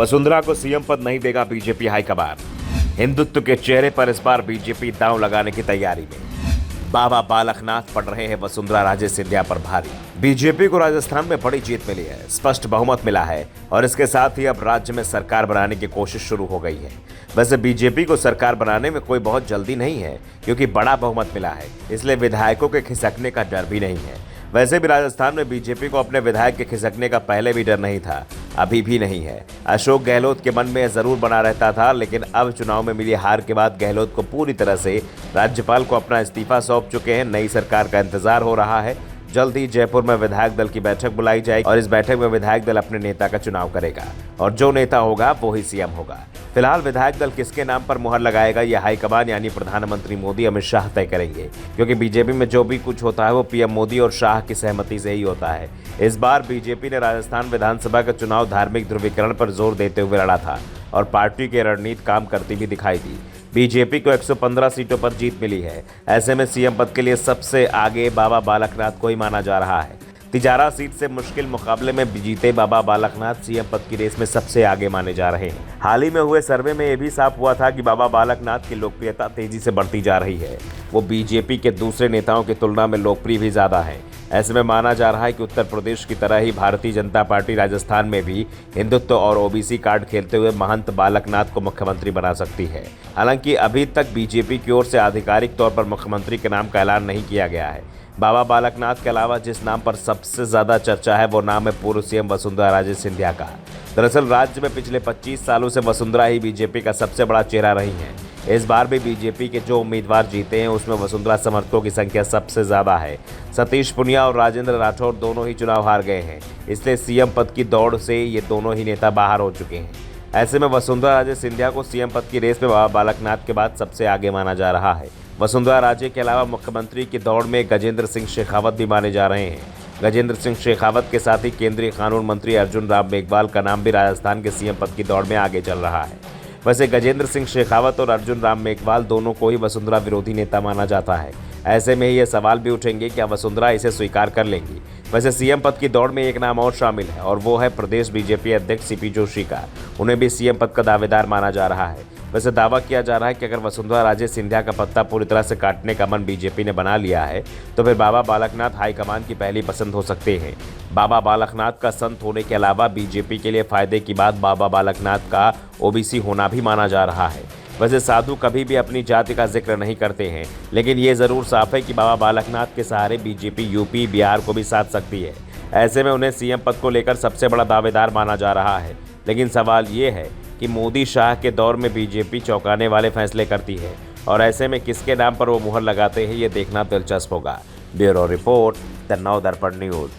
वसुंधरा को सीएम पद नहीं देगा बीजेपी हाईकमान। हिंदुत्व के चेहरे पर इस बार बीजेपी दांव लगाने की तैयारी में। बाबा बालकनाथ पड़ रहे हैं वसुंधरा राजे सिंधिया पर भारी। बीजेपी को राजस्थान में बड़ी जीत मिली है, स्पष्ट बहुमत मिला है और इसके साथ ही अब राज्य में सरकार बनाने की कोशिश शुरू हो गई है। वैसे बीजेपी को सरकार बनाने में कोई बहुत जल्दी नहीं है, क्योंकि बड़ा बहुमत मिला है, इसलिए विधायकों के खिसकने का डर भी नहीं है। वैसे भी राजस्थान में बीजेपी को अपने विधायक के खिसकने का पहले भी डर नहीं था, अभी भी नहीं है। अशोक गहलोत के मन में जरूर बना रहता था, लेकिन अब चुनाव में मिली हार के बाद गहलोत को पूरी तरह से राज्यपाल को अपना इस्तीफा सौंप चुके हैं। नई सरकार का इंतजार हो रहा है। जल्द ही जयपुर में विधायक दल की बैठक बुलाई जाएगी और इस बैठक में विधायक दल अपने नेता का चुनाव करेगा और जो नेता होगा वो ही सीएम होगा। फिलहाल विधायक दल किसके नाम पर मुहर लगाएगा, यह हाईकमान यानी प्रधानमंत्री मोदी अमित शाह तय करेंगे, क्योंकि बीजेपी में जो भी कुछ होता है वो पीएम मोदी और शाह की सहमति से ही होता है। इस बार बीजेपी ने राजस्थान विधानसभा का चुनाव धार्मिक ध्रुवीकरण पर जोर देते हुए लड़ा था और पार्टी की रणनीति काम करती भी दिखाई दी। बीजेपी को 115 सीटों पर जीत मिली है। ऐसे में सीएम पद के लिए सबसे आगे बाबा बालकनाथ को ही माना जा रहा है। तिजारा सीट से मुश्किल मुकाबले में जीते बाबा बालकनाथ सीएम पद की रेस में सबसे आगे माने जा रहे हैं। हाल ही में हुए सर्वे में यह भी साफ हुआ था कि बाबा बालकनाथ की लोकप्रियता तेजी से बढ़ती जा रही है। वो बीजेपी के दूसरे नेताओं की तुलना में लोकप्रिय भी ज्यादा है। ऐसे में माना जा रहा है कि उत्तर प्रदेश की तरह ही भारतीय जनता पार्टी राजस्थान में भी हिंदुत्व और ओबीसी कार्ड खेलते हुए महंत बालकनाथ को मुख्यमंत्री बना सकती है। हालांकि अभी तक बीजेपी की ओर से आधिकारिक तौर पर मुख्यमंत्री के नाम का ऐलान नहीं किया गया है। बाबा बालकनाथ के अलावा जिस नाम पर सबसे ज्यादा चर्चा है वो नाम है पूर्व सीएम वसुंधरा राजे सिंधिया का। दरअसल राज्य में पिछले 25 सालों से वसुंधरा ही बीजेपी का सबसे बड़ा चेहरा रही है। इस बार भी बीजेपी के जो उम्मीदवार जीते हैं उसमें वसुंधरा समर्थकों की संख्या सबसे ज्यादा है। सतीश पुनिया और राजेंद्र राठौर दोनों ही चुनाव हार गए हैं, इसलिए सीएम पद की दौड़ से ये दोनों ही नेता बाहर हो चुके हैं। ऐसे में वसुंधरा राजे सिंधिया को सीएम पद की रेस में बाबा बालकनाथ के बाद सबसे आगे माना जा रहा है। वसुंधरा राजे के अलावा मुख्यमंत्री की दौड़ में गजेंद्र सिंह शेखावत भी माने जा रहे हैं। गजेंद्र सिंह शेखावत के साथ ही केंद्रीय कानून मंत्री अर्जुन राम मेघवाल का नाम भी राजस्थान के सीएम पद की दौड़ में आगे चल रहा है। वैसे गजेंद्र सिंह शेखावत और अर्जुन राम मेघवाल दोनों को ही वसुंधरा विरोधी नेता माना जाता है। ऐसे में ये सवाल भी उठेंगे क्या वसुंधरा इसे स्वीकार कर लेंगी। वैसे सीएम पद की दौड़ में एक नाम और शामिल है और वो है प्रदेश बीजेपी अध्यक्ष सीपी जोशी का। उन्हें भी सीएम पद का दावेदार माना जा रहा है। वैसे दावा किया जा रहा है कि अगर वसुंधरा राजे सिंधिया का पत्ता पूरी तरह से काटने का मन बीजेपी ने बना लिया है तो फिर बाबा बालकनाथ हाईकमान की पहली पसंद हो सकते हैं। बाबा बालकनाथ का संत होने के अलावा बीजेपी के लिए फायदे की बात बाबा बालकनाथ का ओबीसी होना भी माना जा रहा है। वैसे साधु कभी भी अपनी जाति का जिक्र नहीं करते हैं, लेकिन ये जरूर साफ है कि बाबा बालकनाथ के सहारे बीजेपी यूपी बिहार को भी साध सकती है। ऐसे में उन्हें सीएम पद को लेकर सबसे बड़ा दावेदार माना जा रहा है। लेकिन सवाल ये है कि मोदी शाह के दौर में बीजेपी चौंकाने वाले फैसले करती है और ऐसे में किसके नाम पर वो मुहर लगाते हैं ये देखना दिलचस्प होगा। ब्यूरो रिपोर्ट, द नव दर्पण न्यूज।